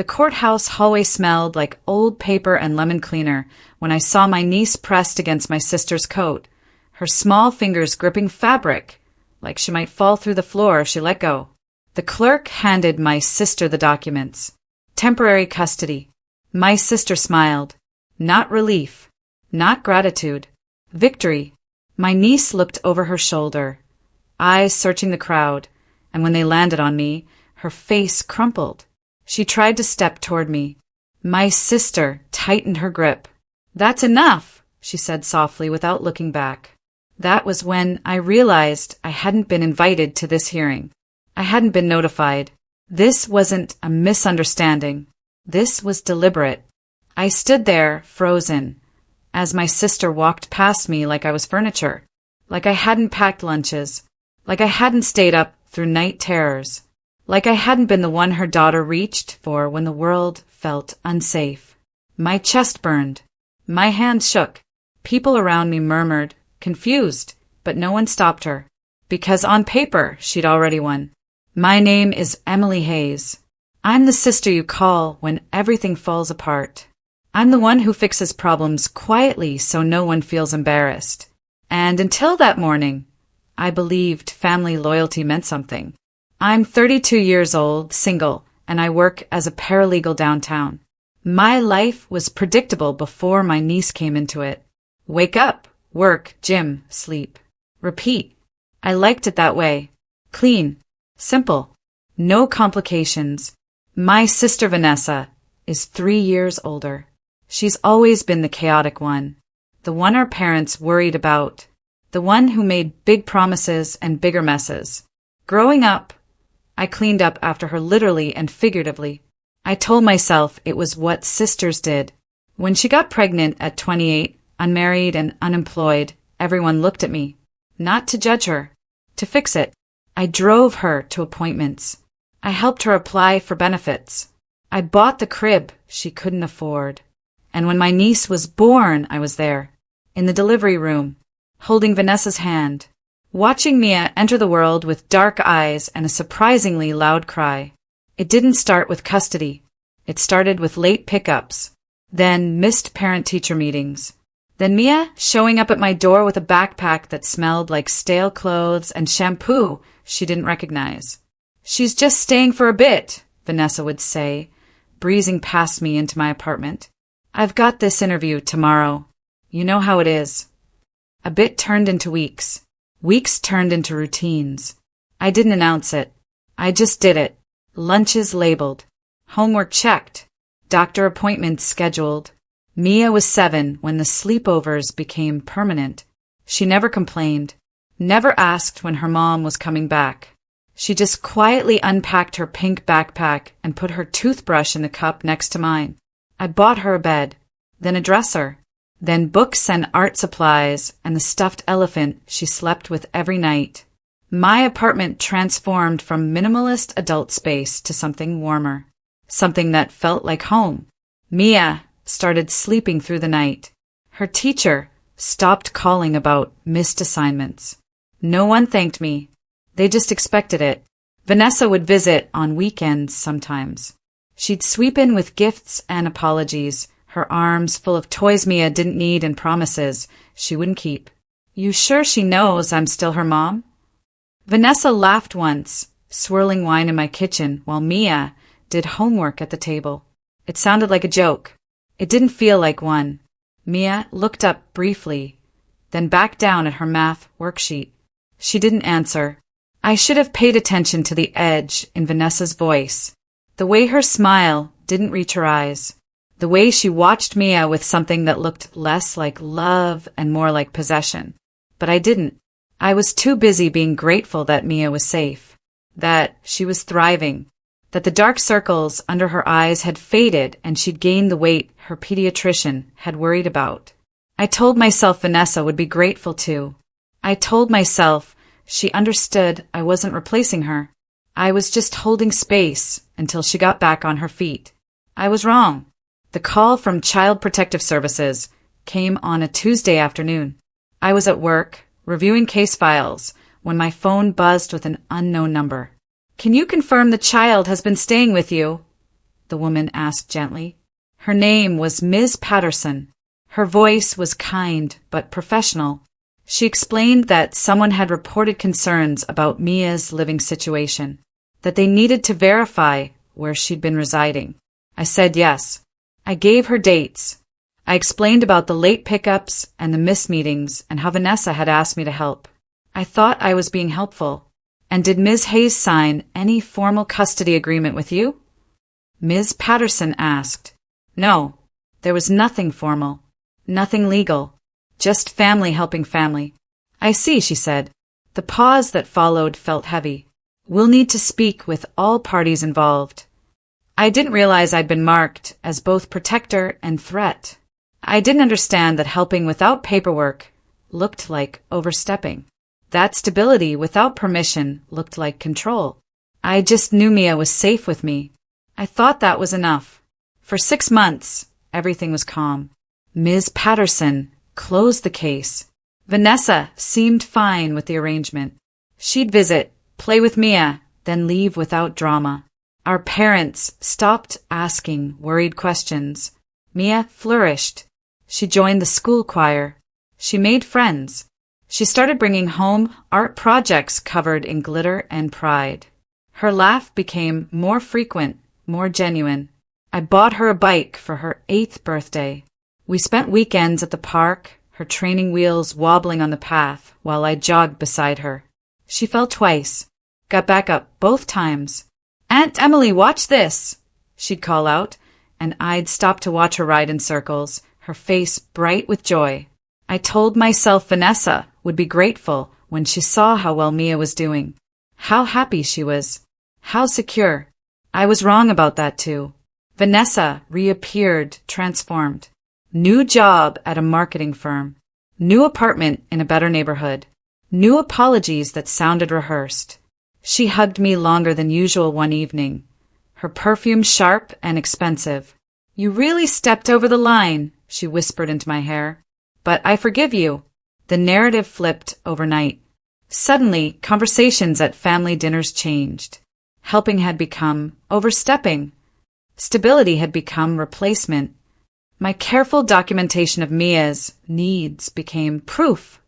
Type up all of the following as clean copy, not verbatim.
The courthouse hallway smelled like old paper and lemon cleaner when I saw my niece pressed against my sister's coat, her small fingers gripping fabric, like she might fall through the floor if she let go. The clerk handed my sister the documents. Temporary custody. My sister smiled. Not relief. Not gratitude. Victory. My niece looked over her shoulder, eyes searching the crowd, and when they landed on me, her face crumpled. She tried to step toward me. My sister tightened her grip. "That's enough," she said softly without looking back. That was when I realized I hadn't been invited to this hearing. I hadn't been notified. This wasn't a misunderstanding. This was deliberate. I stood there, frozen, as my sister walked past me like I was furniture, like I hadn't packed lunches, like I hadn't stayed up through night terrors, like I hadn't been the one her daughter reached for when the world felt unsafe. My chest burned. My hands shook. People around me murmured, confused, but no one stopped her, because on paper she'd already won. My name is Emily Hayes. I'm the sister you call when everything falls apart. I'm the one who fixes problems quietly so no one feels embarrassed. And until that morning, I believed family loyalty meant something. I'm 32 years old, single, and I work as a paralegal downtown. My life was predictable before my niece came into it. Wake up, work, gym, sleep. Repeat. I liked it that way. Clean. Simple. No complications. My sister Vanessa is 3 years older. She's always been the chaotic one, the one our parents worried about, the one who made big promises and bigger messes. Growing up, I cleaned up after her literally and figuratively. I told myself it was what sisters did. When she got pregnant at 28, unmarried and unemployed, everyone looked at me. Not to judge her, to fix it. I drove her to appointments. I helped her apply for benefits. I bought the crib she couldn't afford. And when my niece was born, I was there, in the delivery room, holding Vanessa's hand, watching Mia enter the world with dark eyes and a surprisingly loud cry. It didn't start with custody. It started with late pickups, then missed parent-teacher meetings, then Mia showing up at my door with a backpack that smelled like stale clothes and shampoo she didn't recognize. "She's just staying for a bit," Vanessa would say, breezing past me into my apartment. "I've got this interview tomorrow. You know how it is." A bit turned into weeks. Weeks turned into routines. I didn't announce it. I just did it. Lunches labeled. Homework checked. Doctor appointments scheduled. Mia was 7 when the sleepovers became permanent. She never complained. Never asked when her mom was coming back. She just quietly unpacked her pink backpack and put her toothbrush in the cup next to mine. I bought her a bed, then a dresser, then books and art supplies and the stuffed elephant she slept with every night. My apartment transformed from minimalist adult space to something warmer, something that felt like home. Mia started sleeping through the night. Her teacher stopped calling about missed assignments. No one thanked me. They just expected it. Vanessa would visit on weekends sometimes. She'd sweep in with gifts and apologies, her arms full of toys Mia didn't need and promises she wouldn't keep. "You sure she knows I'm still her mom?" Vanessa laughed once, swirling wine in my kitchen while Mia did homework at the table. It sounded like a joke. It didn't feel like one. Mia looked up briefly, then back down at her math worksheet. She didn't answer. I should have paid attention to the edge in Vanessa's voice. The way her smile didn't reach her eyes. The way she watched Mia with something that looked less like love and more like possession. But I didn't. I was too busy being grateful that Mia was safe, that she was thriving, that the dark circles under her eyes had faded and she'd gained the weight her pediatrician had worried about. I told myself Vanessa would be grateful too. I told myself she understood I wasn't replacing her. I was just holding space until she got back on her feet. I was wrong. The call from Child Protective Services came on a Tuesday afternoon. I was at work, reviewing case files, when my phone buzzed with an unknown number. "Can you confirm the child has been staying with you?" the woman asked gently. Her name was Ms. Patterson. Her voice was kind but professional. She explained that someone had reported concerns about Mia's living situation, that they needed to verify where she'd been residing. I said yes. I gave her dates. I explained about the late pickups and the missed meetings and how Vanessa had asked me to help. I thought I was being helpful. And did Ms. Hayes sign any formal custody agreement with you? Ms. Patterson asked. No, there was nothing formal, nothing legal, just family helping family. I see, she said. The pause that followed felt heavy. We'll need to speak with all parties involved. I didn't realize I'd been marked as both protector and threat. I didn't understand that helping without paperwork looked like overstepping. That stability without permission looked like control. I just knew Mia was safe with me. I thought that was enough. For 6 months, everything was calm. Ms. Patterson closed the case. Vanessa seemed fine with the arrangement. She'd visit, play with Mia, then leave without drama. Our parents stopped asking worried questions. Mia flourished. She joined the school choir. She made friends. She started bringing home art projects covered in glitter and pride. Her laugh became more frequent, more genuine. I bought her a bike for her 8th birthday. We spent weekends at the park, her training wheels wobbling on the path while I jogged beside her. She fell twice, got back up both times. Aunt Emily, watch this, she'd call out, and I'd stop to watch her ride in circles, her face bright with joy. I told myself Vanessa would be grateful when she saw how well Mia was doing, how happy she was, how secure. I was wrong about that too. Vanessa reappeared transformed. New job at a marketing firm. New apartment in a better neighborhood. New apologies that sounded rehearsed. She hugged me longer than usual one evening, her perfume sharp and expensive. You really stepped over the line, she whispered into my hair. But I forgive you. The narrative flipped overnight. Suddenly, conversations at family dinners changed. Helping had become overstepping. Stability had become replacement. My careful documentation of Mia's needs became proof.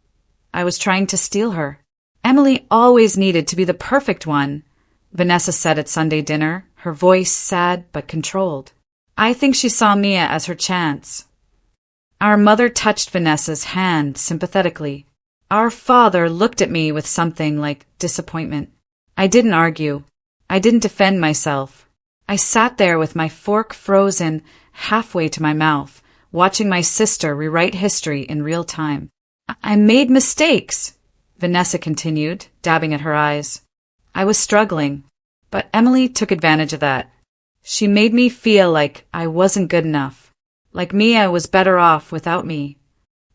I was trying to steal her. Emily always needed to be the perfect one, Vanessa said at Sunday dinner, her voice sad but controlled. I think she saw Mia as her chance. Our mother touched Vanessa's hand sympathetically. Our father looked at me with something like disappointment. I didn't argue. I didn't defend myself. I sat there with my fork frozen halfway to my mouth, watching my sister rewrite history in real time. I made mistakes, Vanessa continued, dabbing at her eyes. I was struggling, but Emily took advantage of that. She made me feel like I wasn't good enough, like Mia was better off without me.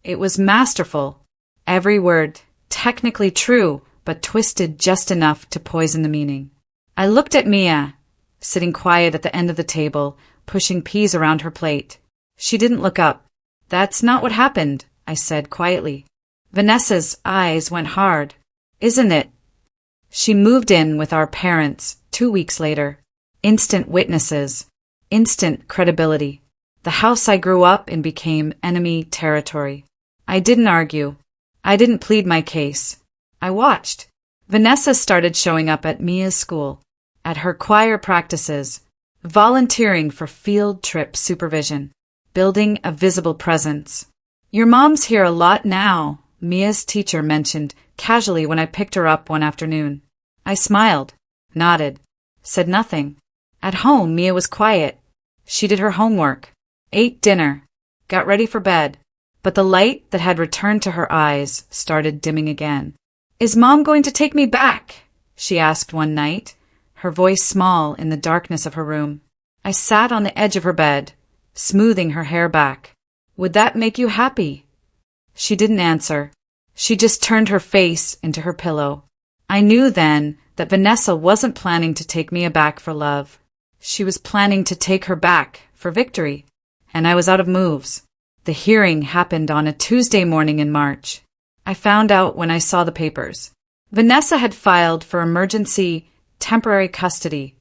It was masterful. Every word, technically true, but twisted just enough to poison the meaning. I looked at Mia, sitting quiet at the end of the table, pushing peas around her plate. She didn't look up. That's not what happened, I said quietly. Vanessa's eyes went hard. Isn't it? She moved in with our parents 2 weeks later. Instant witnesses. Instant credibility. The house I grew up in became enemy territory. I didn't argue. I didn't plead my case. I watched. Vanessa started showing up at Mia's school, at her choir practices, volunteering for field trip supervision, building a visible presence. Your mom's here a lot now, Mia's teacher mentioned casually when I picked her up one afternoon. I smiled, nodded, said nothing. At home, Mia was quiet. She did her homework, ate dinner, got ready for bed, but the light that had returned to her eyes started dimming again. Is Mom going to take me back? She asked one night, her voice small in the darkness of her room. I sat on the edge of her bed, smoothing her hair back. Would that make you happy? She didn't answer. She just turned her face into her pillow. I knew then that Vanessa wasn't planning to take Mia back for love. She was planning to take her back for victory. And I was out of moves. The hearing happened on a Tuesday morning in March. I found out when I saw the papers. Vanessa had filed for emergency temporary custody,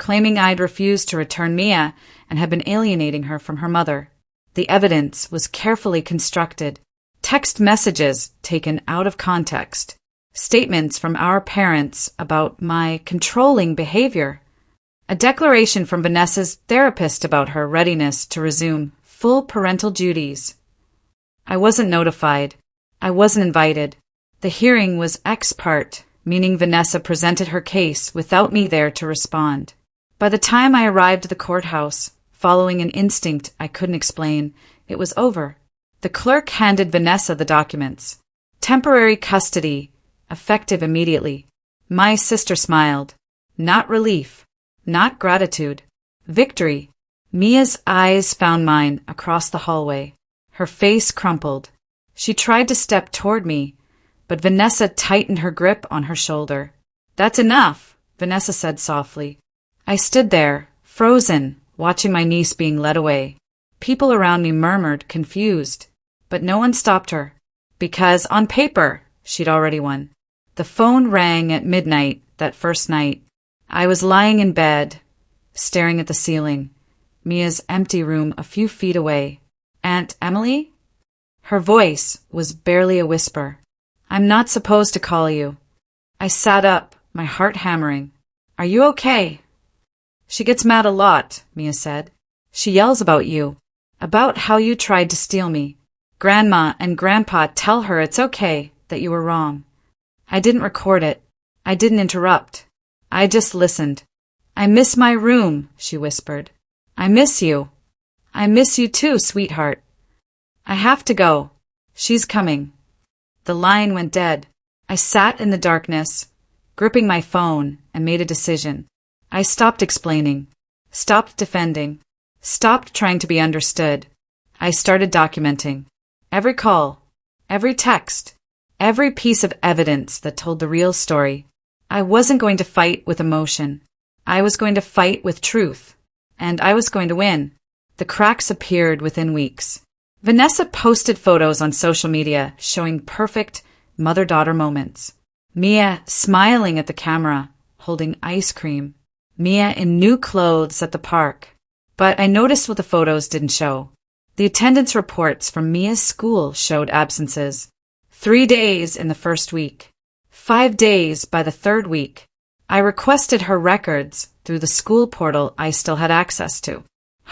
claiming I'd refused to return Mia and had been alienating her from her mother. The evidence was carefully constructed. Text messages taken out of context. Statements from our parents about my controlling behavior. A declaration from Vanessa's therapist about her readiness to resume full parental duties. I wasn't notified. I wasn't invited. The hearing was ex parte, meaning Vanessa presented her case without me there to respond. By the time I arrived at the courthouse, following an instinct I couldn't explain, it was over. The clerk handed Vanessa the documents. Temporary custody, effective immediately. My sister smiled. Not relief. Not gratitude. Victory. Mia's eyes found mine across the hallway. Her face crumpled. She tried to step toward me, but Vanessa tightened her grip on her shoulder. "That's enough," Vanessa said softly. I stood there, frozen, watching my niece being led away. People around me murmured, confused. But no one stopped her. Because, on paper, she'd already won. The phone rang at midnight that first night. I was lying in bed, staring at the ceiling. Mia's empty room a few feet away. "Aunt Emily?" Her voice was barely a whisper. "I'm not supposed to call you." I sat up, my heart hammering. "Are you okay?" "She gets mad a lot," Mia said. "She yells about you, about how you tried to steal me. Grandma and Grandpa tell her it's okay, that you were wrong." I didn't record it. I didn't interrupt. I just listened. "I miss my room," she whispered. "I miss you. I miss you too, sweetheart. I have to go. She's coming." The line went dead. I sat in the darkness, gripping my phone, and made a decision. I stopped explaining, stopped defending, stopped trying to be understood. I started documenting. Every call, every text, every piece of evidence that told the real story. I wasn't going to fight with emotion. I was going to fight with truth. And I was going to win. The cracks appeared within weeks. Vanessa posted photos on social media showing perfect mother-daughter moments. Mia smiling at the camera, holding ice cream. Mia in new clothes at the park. But I noticed what the photos didn't show. The attendance reports from Mia's school showed absences. 3 days in the first week. 5 days by the third week. I requested her records through the school portal I still had access to.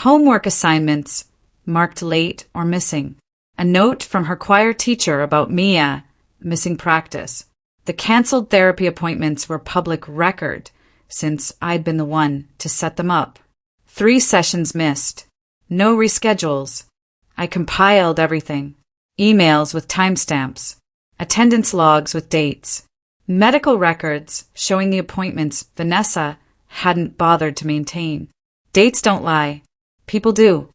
Homework assignments marked late or missing. A note from her choir teacher about Mia missing practice. The canceled therapy appointments were public record since I'd been the one to set them up. 3 sessions missed. No reschedules. I compiled everything. Emails with timestamps. Attendance logs with dates. Medical records showing the appointments Vanessa hadn't bothered to maintain. Dates don't lie. People do.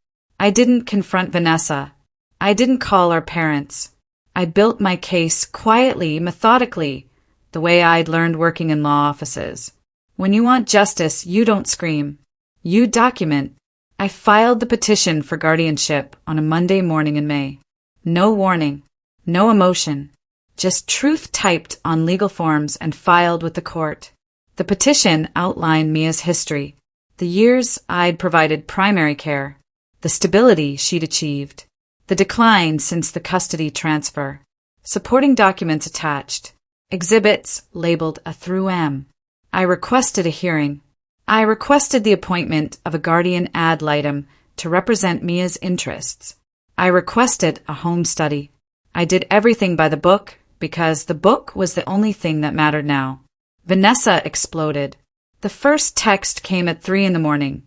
I didn't confront Vanessa. I didn't call our parents. I built my case quietly, methodically, the way I'd learned working in law offices. When you want justice, you don't scream. You document. I filed the petition for guardianship on a Monday morning in May. No warning. No emotion. Just truth typed on legal forms and filed with the court. The petition outlined Mia's history, the years I'd provided primary care, the stability she'd achieved, the decline since the custody transfer, supporting documents attached, exhibits labeled a through M. I requested a hearing. I requested the appointment of a guardian ad litem to represent Mia's interests. I requested a home study. I did everything by the book because the book was the only thing that mattered now. Vanessa exploded. The first text came at 3 a.m,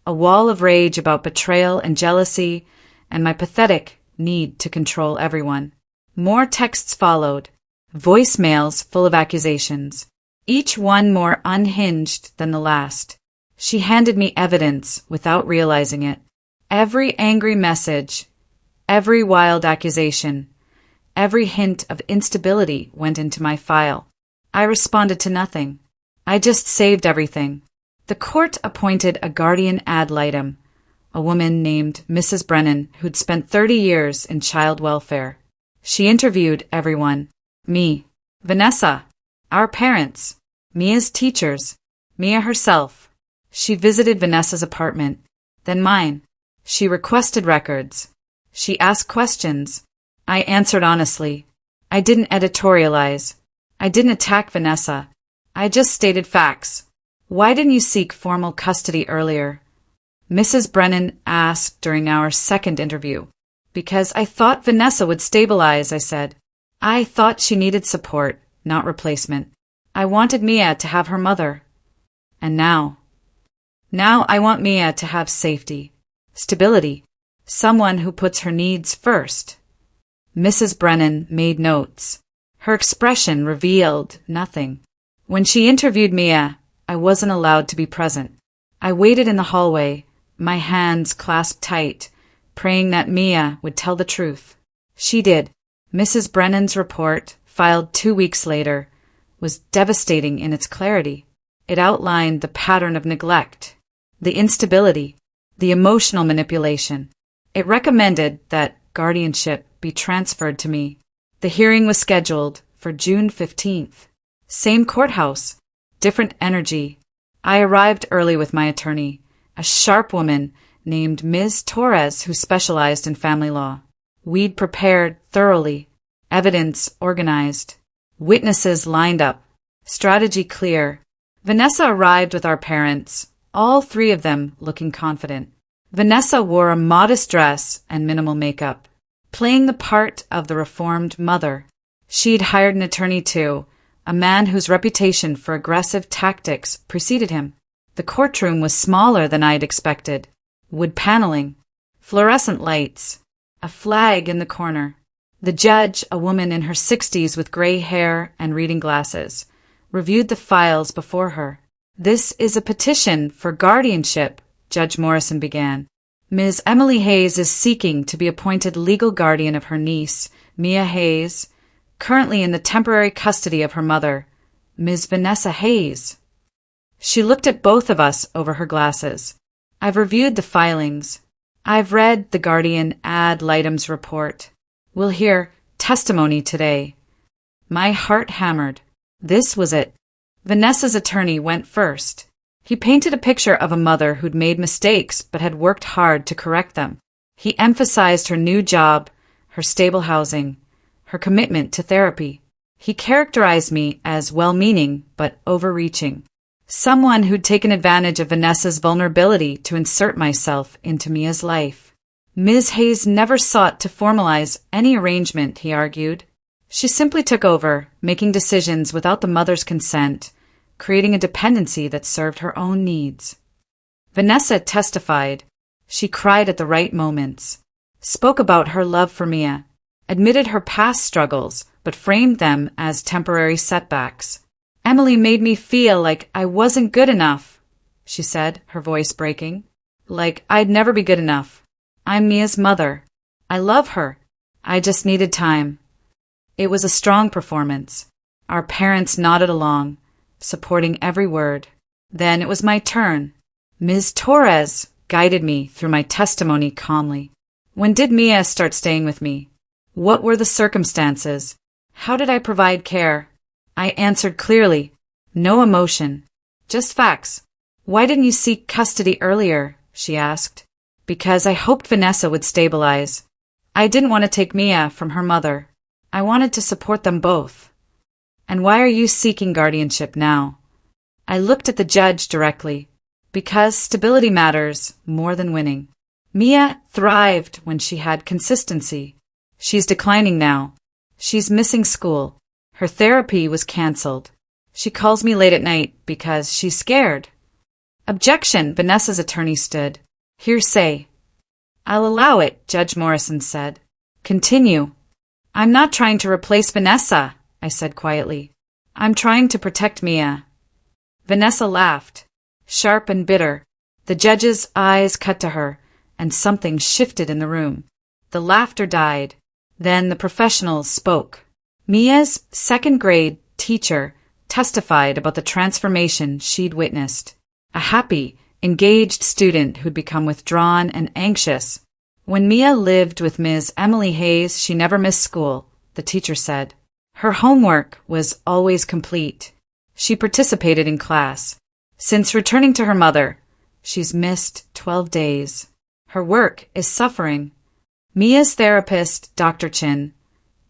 a wall of rage about betrayal and jealousy and my pathetic need to control everyone. More texts followed, voicemails full of accusations, each one more unhinged than the last. She handed me evidence without realizing it. Every angry message, every wild accusation, every hint of instability went into my file. I responded to nothing. I just saved everything. The court appointed a guardian ad litem, a woman named Mrs. Brennan who'd spent 30 years in child welfare. She interviewed everyone. Me, Vanessa, our parents, Mia's teachers, Mia herself. She visited Vanessa's apartment, then mine. She requested records. She asked questions. I answered honestly. I didn't editorialize. I didn't attack Vanessa. I just stated facts. Why didn't you seek formal custody earlier? Mrs. Brennan asked during our second interview. Because I thought Vanessa would stabilize, I said. I thought she needed support, not replacement. I wanted Mia to have her mother. And now I want Mia to have safety, stability, someone who puts her needs first. Mrs. Brennan made notes. Her expression revealed nothing. When she interviewed Mia, I wasn't allowed to be present. I waited in the hallway, my hands clasped tight, praying that Mia would tell the truth. She did. Mrs. Brennan's report, filed 2 weeks later, was devastating in its clarity. It outlined the pattern of neglect, the instability, the emotional manipulation. It recommended that guardianship be transferred to me. The hearing was scheduled for June 15th. Same courthouse, different energy. I arrived early with my attorney, a sharp woman named Ms. Torres who specialized in family law. We'd prepared thoroughly, evidence organized, witnesses lined up, strategy clear. Vanessa arrived with our parents, all 3 of them looking confident. Vanessa wore a modest dress and minimal makeup, playing the part of the reformed mother. She'd hired an attorney too, a man whose reputation for aggressive tactics preceded him. The courtroom was smaller than I'd expected. Wood paneling, fluorescent lights, a flag in the corner. The judge, a woman in her 60s with gray hair and reading glasses, reviewed the files before her. This is a petition for guardianship, Judge Morrison began. Ms. Emily Hayes is seeking to be appointed legal guardian of her niece, Mia Hayes, currently in the temporary custody of her mother, Ms. Vanessa Hayes. She looked at both of us over her glasses. I've reviewed the filings. I've read the guardian ad litem's report. We'll hear testimony today. My heart hammered. This was it. Vanessa's attorney went first. He painted a picture of a mother who'd made mistakes but had worked hard to correct them. He emphasized her new job, her stable housing, her commitment to therapy. He characterized me as well-meaning but overreaching. Someone who'd taken advantage of Vanessa's vulnerability to insert myself into Mia's life. Ms. Hayes never sought to formalize any arrangement, he argued. She simply took over, making decisions without the mother's consent, creating a dependency that served her own needs. Vanessa testified. She cried at the right moments, spoke about her love for Mia, admitted her past struggles, but framed them as temporary setbacks. Emily made me feel like I wasn't good enough, she said, her voice breaking. Like I'd never be good enough. I'm Mia's mother. I love her. I just needed time. It was a strong performance. Our parents nodded along, supporting every word. Then it was my turn. Ms. Torres guided me through my testimony calmly. When did Mia start staying with me? What were the circumstances? How did I provide care? I answered clearly. No emotion. Just facts. Why didn't you seek custody earlier? She asked. Because I hoped Vanessa would stabilize. I didn't want to take Mia from her mother. I wanted to support them both. And why are you seeking guardianship now? I looked at the judge directly. Because stability matters more than winning. Mia thrived when she had consistency. She's declining now. She's missing school. Her therapy was canceled. She calls me late at night because she's scared. Objection, Vanessa's attorney stood. Hearsay. I'll allow it, Judge Morrison said. Continue. I'm not trying to replace Vanessa, I said quietly. I'm trying to protect Mia. Vanessa laughed, sharp and bitter. The judge's eyes cut to her, and something shifted in the room. The laughter died. Then the professionals spoke. Mia's second-grade teacher testified about the transformation she'd witnessed. A happy, engaged student who'd become withdrawn and anxious. When Mia lived with Ms. Emily Hayes, she never missed school, the teacher said. Her homework was always complete. She participated in class. Since returning to her mother, She's missed 12 days. Her work is suffering. Mia's therapist, Dr. Chin,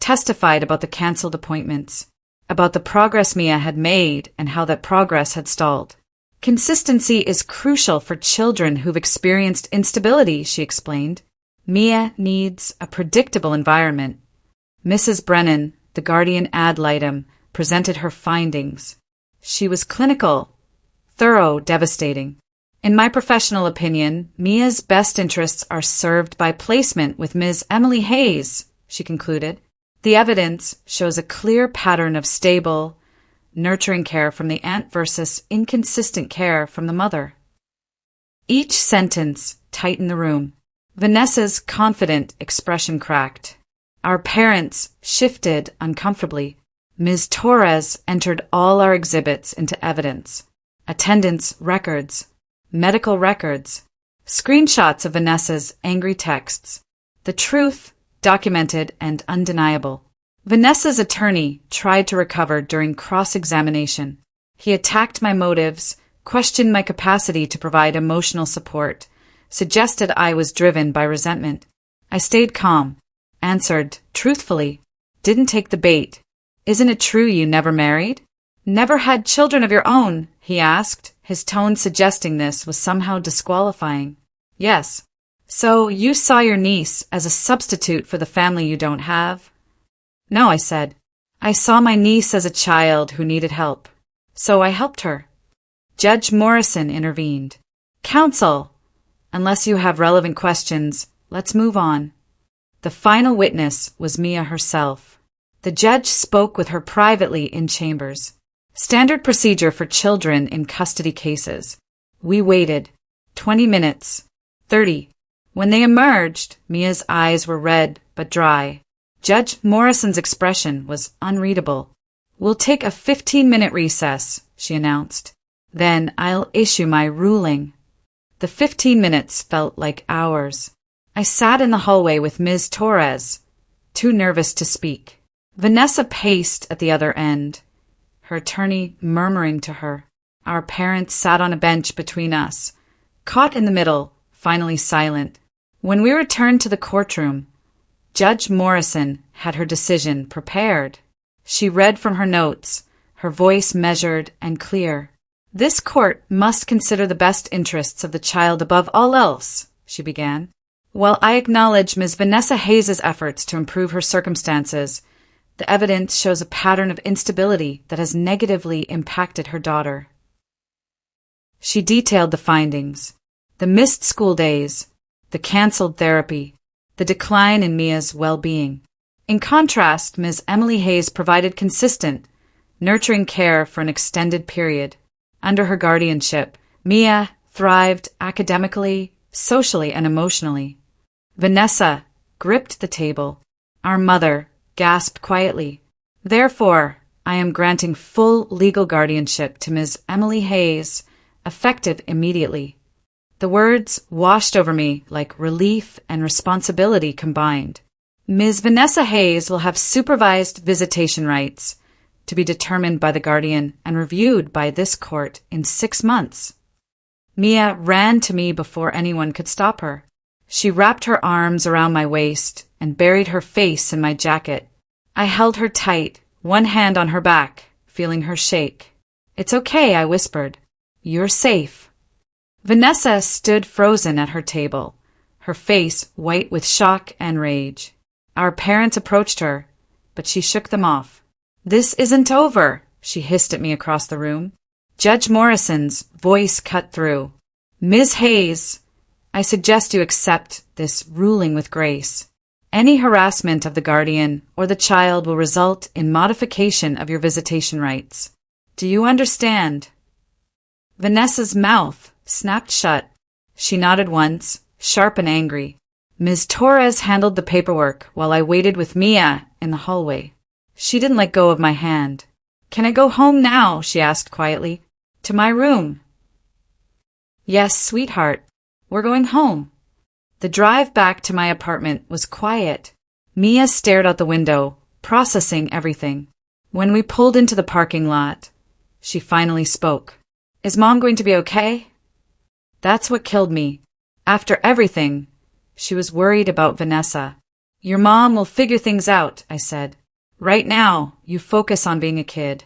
testified about the cancelled appointments, about the progress Mia had made and how that progress had stalled. Consistency is crucial for children who've experienced instability, she explained. Mia needs a predictable environment. Mrs. Brennan, the guardian ad litem, presented her findings. She was clinical, thorough, devastating. In my professional opinion, Mia's best interests are served by placement with Ms. Emily Hayes, she concluded. The evidence shows a clear pattern of stable, nurturing care from the aunt versus inconsistent care from the mother. Each sentence tightened the room. Vanessa's confident expression cracked. Our parents shifted uncomfortably. Ms. Torres entered all our exhibits into evidence. Attendance records, medical records, screenshots of Vanessa's angry texts. The truth, documented and undeniable. Vanessa's attorney tried to recover during cross-examination. He attacked my motives, questioned my capacity to provide emotional support, suggested I was driven by resentment. I stayed calm, answered truthfully, didn't take the bait. Isn't it true you never married? Never had children of your own? He asked, his tone suggesting this was somehow disqualifying. Yes. So you saw your niece as a substitute for the family you don't have? No, I said. I saw my niece as a child who needed help. So I helped her. Judge Morrison intervened. Counsel, unless you have relevant questions, let's move on. The final witness was Mia herself. The judge spoke with her privately in chambers. Standard procedure for children in custody cases. We waited. 20 minutes. 30. When they emerged, Mia's eyes were red but dry. Judge Morrison's expression was unreadable. We'll take a 15-minute recess, she announced. Then I'll issue my ruling. The 15 minutes felt like hours. I sat in the hallway with Ms. Torres, too nervous to speak. Vanessa paced at the other end, her attorney murmuring to her. Our parents sat on a bench between us, caught in the middle, finally silent. When we returned to the courtroom, Judge Morrison had her decision prepared. She read from her notes, her voice measured and clear. This court must consider the best interests of the child above all else, she began. While I acknowledge Ms. Vanessa Hayes' efforts to improve her circumstances, the evidence shows a pattern of instability that has negatively impacted her daughter. She detailed the findings, the missed school days, the cancelled therapy, the decline in Mia's well-being. In contrast, Ms. Emily Hayes provided consistent, nurturing care for an extended period. Under her guardianship, Mia thrived academically, socially, and emotionally. Vanessa gripped the table. Our mother gasped quietly. Therefore, I am granting full legal guardianship to Ms. Emily Hayes, effective immediately. The words washed over me like relief and responsibility combined. Ms. Vanessa Hayes will have supervised visitation rights to be determined by the guardian and reviewed by this court in 6 months. Mia ran to me before anyone could stop her. She wrapped her arms around my waist and buried her face in my jacket. I held her tight, one hand on her back, feeling her shake. It's okay, I whispered. You're safe. Vanessa stood frozen at her table, her face white with shock and rage. Our parents approached her, but she shook them off. This isn't over, she hissed at me across the room. Judge Morrison's voice cut through. Ms. Hayes, I suggest you accept this ruling with grace. Any harassment of the guardian or the child will result in modification of your visitation rights. Do you understand? Vanessa's mouth snapped shut. She nodded once, sharp and angry. Ms. Torres handled the paperwork while I waited with Mia in the hallway. She didn't let go of my hand. Can I go home now? She asked quietly. To my room. Yes, sweetheart. We're going home. The drive back to my apartment was quiet. Mia stared out the window, processing everything. When we pulled into the parking lot, she finally spoke. Is Mom going to be okay? That's what killed me. After everything, she was worried about Vanessa. Your mom will figure things out, I said. Right now, you focus on being a kid.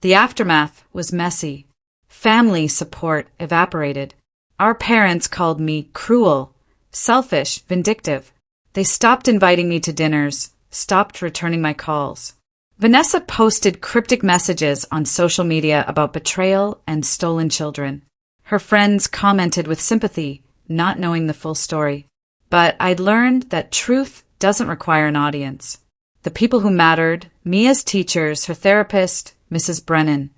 The aftermath was messy. Family support evaporated. Our parents called me cruel, selfish, vindictive. They stopped inviting me to dinners, stopped returning my calls. Vanessa posted cryptic messages on social media about betrayal and stolen children. Her friends commented with sympathy, not knowing the full story. But I'd learned that truth doesn't require an audience. The people who mattered, Mia's teachers, her therapist, Mrs. Brennan,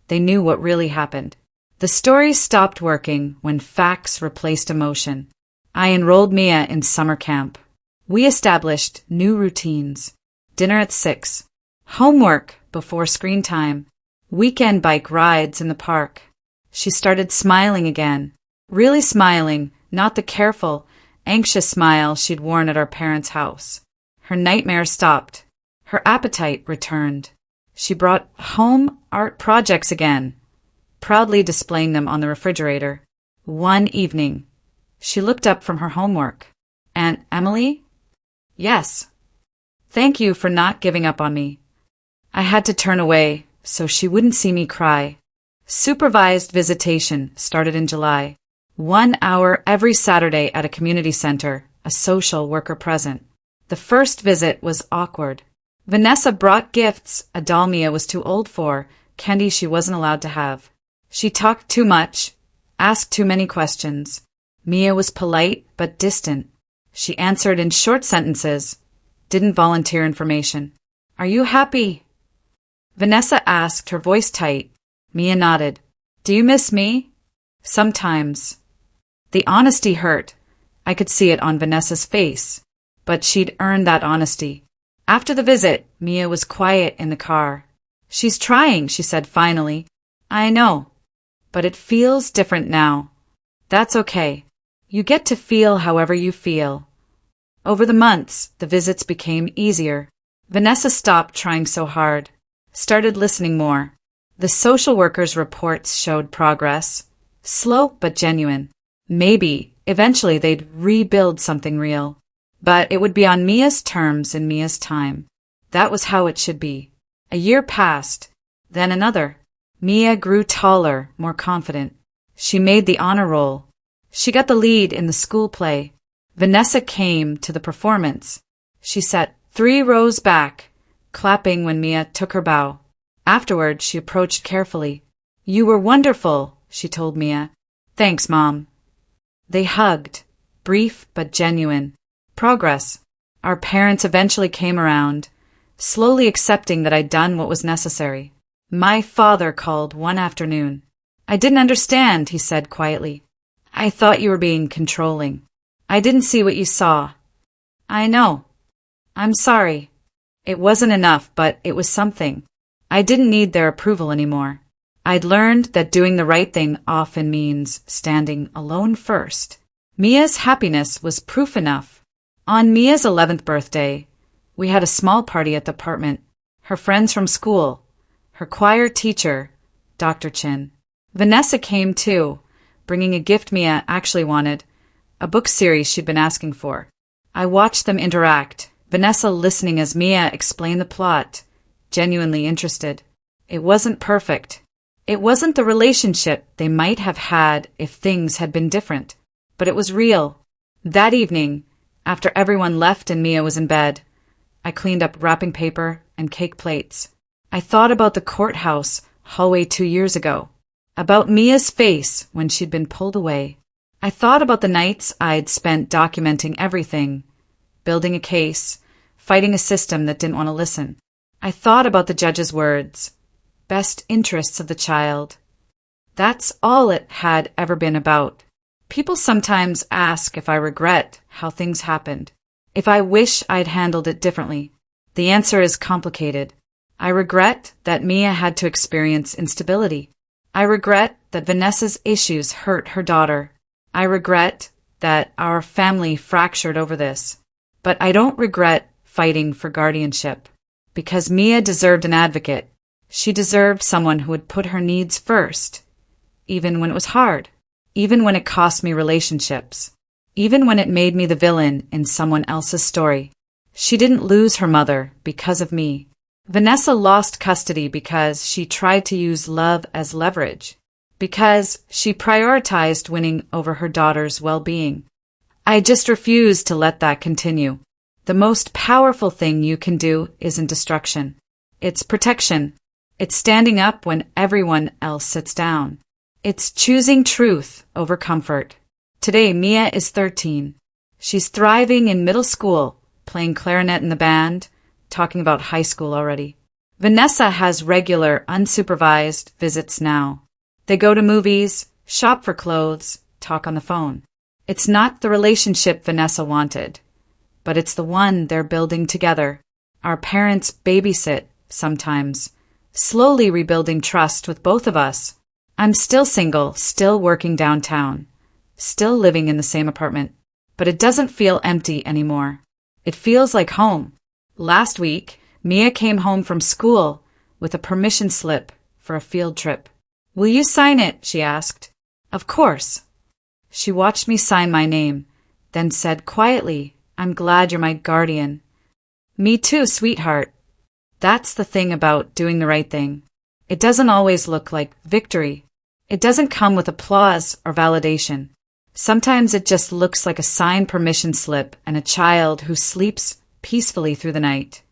they knew what really happened. The story stopped working when facts replaced emotion. I enrolled Mia in summer camp. We established new routines. Dinner at 6. Homework before screen time. Weekend bike rides in the park. She started smiling again. Really smiling, not the careful, anxious smile she'd worn at our parents' house. Her nightmares stopped. Her appetite returned. She brought home art projects again, proudly displaying them on the refrigerator. One evening, she looked up from her homework. Aunt Emily? Yes. Thank you for not giving up on me. I had to turn away so she wouldn't see me cry. Supervised visitation started in July. 1 hour every Saturday at a community center, a social worker present. The first visit was awkward. Vanessa brought gifts, a doll Mia was too old for, candy she wasn't allowed to have. She talked too much, asked too many questions. Mia was polite but distant. She answered in short sentences, didn't volunteer information. Are you happy? Vanessa asked, her voice tight. Mia nodded. Do you miss me? Sometimes. The honesty hurt. I could see it on Vanessa's face. But she'd earned that honesty. After the visit, Mia was quiet in the car. She's trying, she said finally. I know. But it feels different now. That's okay. You get to feel however you feel. Over the months, the visits became easier. Vanessa stopped trying so hard, started listening more. The social worker's reports showed progress, slow but genuine. Maybe, eventually they'd rebuild something real. But it would be on Mia's terms in Mia's time. That was how it should be. A year passed, then another. Mia grew taller, more confident. She made the honor roll. She got the lead in the school play. Vanessa came to the performance. She sat 3 rows back, clapping when Mia took her bow. Afterward, she approached carefully. You were wonderful, she told Mia. Thanks, Mom. They hugged, brief but genuine. Progress. Our parents eventually came around, slowly accepting that I'd done what was necessary. My father called one afternoon. I didn't understand, he said quietly. I thought you were being controlling. I didn't see what you saw. I know. I'm sorry. It wasn't enough, but it was something. I didn't need their approval anymore. I'd learned that doing the right thing often means standing alone first. Mia's happiness was proof enough. On Mia's 11th birthday, we had a small party at the apartment. Her friends from school, her choir teacher, Dr. Chin. Vanessa came too, bringing a gift Mia actually wanted, a book series she'd been asking for. I watched them interact, Vanessa listening as Mia explained the plot, genuinely interested. It wasn't perfect. It wasn't the relationship they might have had if things had been different, but it was real. That evening, after everyone left and Mia was in bed, I cleaned up wrapping paper and cake plates. I thought about the courthouse hallway 2 years ago, about Mia's face when she'd been pulled away. I thought about the nights I'd spent documenting everything, building a case, fighting a system that didn't want to listen. I thought about the judge's words, best interests of the child. That's all it had ever been about. People sometimes ask if I regret how things happened, if I wish I'd handled it differently. The answer is complicated. I regret that Mia had to experience instability. I regret that Vanessa's issues hurt her daughter. I regret that our family fractured over this. But I don't regret fighting for guardianship, because Mia deserved an advocate. She deserved someone who would put her needs first, even when it was hard. even when it cost me relationships. Even when it made me the villain in someone else's story. She didn't lose her mother because of me. Vanessa lost custody because she tried to use love as leverage. Because she prioritized winning over her daughter's well-being. I just refuse to let that continue. The most powerful thing you can do isn't destruction. It's protection. It's standing up when everyone else sits down. It's choosing truth over comfort. Today, Mia is 13. She's thriving in middle school, playing clarinet in the band, talking about high school already. Vanessa has regular, unsupervised visits now. They go to movies, shop for clothes, talk on the phone. It's not the relationship Vanessa wanted, but it's the one they're building together. Our parents babysit, sometimes, slowly rebuilding trust with both of us. I'm still single, still working downtown, still living in the same apartment, but it doesn't feel empty anymore. It feels like home. Last week, Mia came home from school with a permission slip for a field trip. "Will you sign it?" she asked. "Of course." She watched me sign my name, then said quietly, "I'm glad you're my guardian." "Me too, sweetheart." That's the thing about doing the right thing. It doesn't always look like victory. It doesn't come with applause or validation. Sometimes it just looks like a signed permission slip and a child who sleeps peacefully through the night.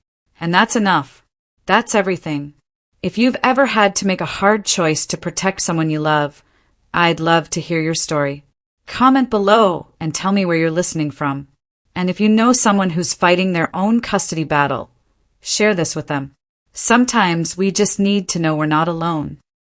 And that's enough. That's everything. If you've ever had to make a hard choice to protect someone you love, I'd love to hear your story. Comment below and tell me where you're listening from. And if you know someone who's fighting their own custody battle, share this with them. Sometimes we just need to know we're not alone.